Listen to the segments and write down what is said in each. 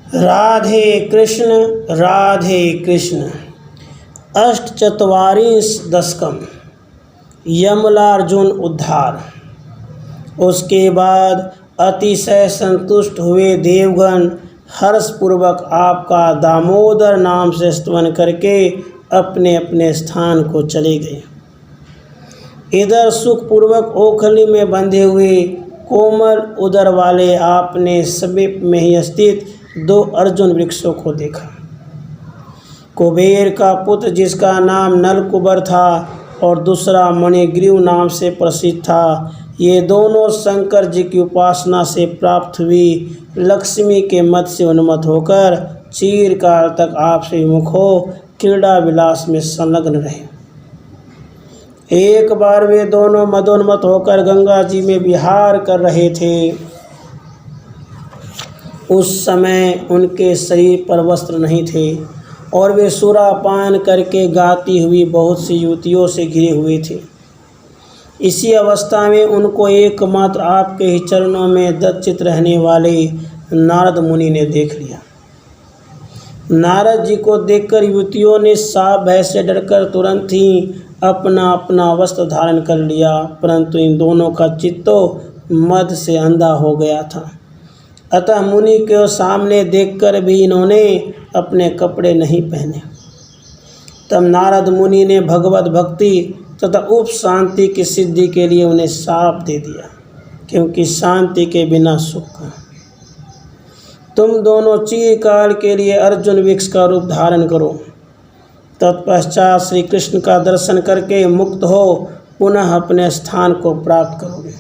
राधे कृष्ण अष्टचत्वारिंश दशकम यमलार्जुन उद्धार। उसके बाद अतिशय संतुष्ट हुए देवगण हर्षपूर्वक आपका दामोदर नाम से स्तवन करके अपने अपने स्थान को चले गए। इधर सुखपूर्वक ओखली में बंधे हुए कोमल उदर वाले आपने समीप में ही स्थित दो अर्जुन वृक्षों को देखा। कुबेर का पुत्र जिसका नाम नलकुबर था और दूसरा मणिग्रीव नाम से प्रसिद्ध था, ये दोनों शंकर जी की उपासना से प्राप्त हुई लक्ष्मी के मत से उन्मत्त होकर चिरकाल तक आपसे विमुख हो क्रीड़ा विलास में संलग्न रहे। एक बार वे दोनों मदोन्मत्त होकर गंगा जी में विहार कर रहे थे। उस समय उनके शरीर पर वस्त्र नहीं थे और वे सुरापान करके गाती हुई बहुत सी युवतियों से घिरे हुए थे। इसी अवस्था में उनको एकमात्र आपके ही चरणों में दत्तचित रहने वाले नारद मुनि ने देख लिया। नारद जी को देखकर युवतियों ने साप भय से डरकर तुरंत ही अपना अपना वस्त्र धारण कर लिया, परंतु इन दोनों का चित्त मद से अंधा हो गया था। अतः मुनि के सामने देखकर भी इन्होंने अपने कपड़े नहीं पहने। तब नारद मुनि ने भगवत भक्ति तथा उप शांति की सिद्धि के लिए उन्हें शाप दे दिया, क्योंकि शांति के बिना सुख। तुम दोनों चिरकाल के लिए अर्जुन वृक्ष का रूप धारण करो, तत्पश्चात श्री कृष्ण का दर्शन करके मुक्त हो पुनः अपने स्थान को प्राप्त करोगे।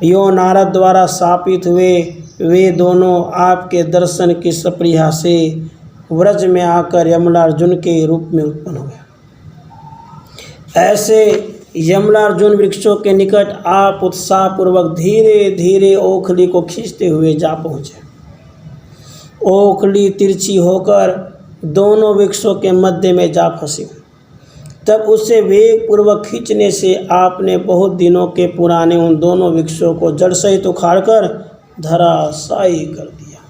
यो नारद द्वारा शापित हुए वे दोनों आपके दर्शन की सप्रिया से व्रज में आकर यमलार्जुन के रूप में उत्पन्न हुए। ऐसे यमलार्जुन वृक्षों के निकट आप उत्साहपूर्वक धीरे धीरे ओखली को खींचते हुए जा पहुँचे। ओखली तिरछी होकर दोनों वृक्षों के मध्य में जा फंसी। तब उसे वेग पूर्वक खींचने से आपने बहुत दिनों के पुराने उन दोनों वृक्षों को जड़ सहित उखाड़कर धराशायी कर दिया।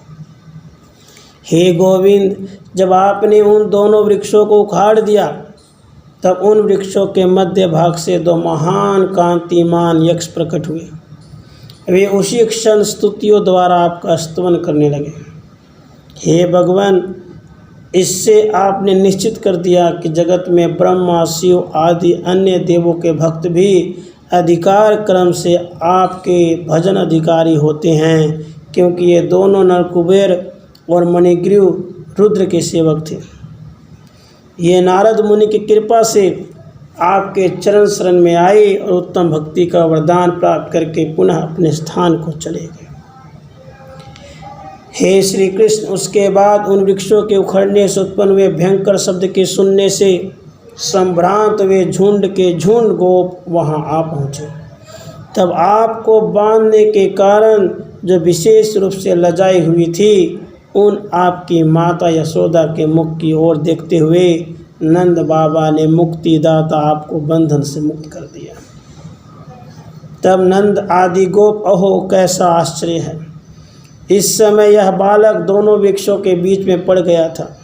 हे गोविंद, जब आपने उन दोनों वृक्षों को उखाड़ दिया तब उन वृक्षों के मध्य भाग से दो महान कांतिमान यक्ष प्रकट हुए। वे उसी क्षण स्तुतियों द्वारा आपका स्तवन करने लगे। हे भगवान, इससे आपने निश्चित कर दिया कि जगत में ब्रह्मा शिव आदि अन्य देवों के भक्त भी अधिकार क्रम से आपके भजन अधिकारी होते हैं, क्योंकि ये दोनों नरकुबेर और मणिग्रीव रुद्र के सेवक थे। ये नारद मुनि की कृपा से आपके चरण शरण में आए और उत्तम भक्ति का वरदान प्राप्त करके पुनः अपने स्थान को चले गए। हे श्री कृष्ण, उसके बाद उन वृक्षों के उखड़ने से उत्पन्न हुए भयंकर शब्द के सुनने से संभ्रांत वे झुंड के झुंड गोप वहां आ पहुँचे। तब आपको बांधने के कारण जो विशेष रूप से लजाई हुई थी, उन आपकी माता यशोदा के मुख की ओर देखते हुए नंद बाबा ने मुक्तिदाता आपको बंधन से मुक्त कर दिया। तब नंद आदि गोप, अहो कैसा आश्चर्य है! इस समय यह बालक दोनों वृक्षों के बीच में पड़ गया था,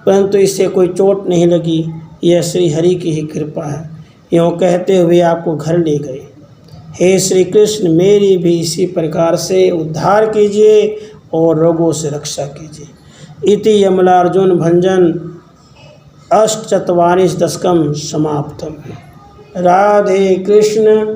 परंतु इसे कोई चोट नहीं लगी। यह श्री हरि की ही कृपा है। यूँ कहते हुए आपको घर ले गए। हे श्री कृष्ण, मेरी भी इसी प्रकार से उद्धार कीजिए और रोगों से रक्षा कीजिए। इति यमलार्जुन भंजन अष्टचत्वारिंश दशकम समाप्तम। राधे कृष्ण।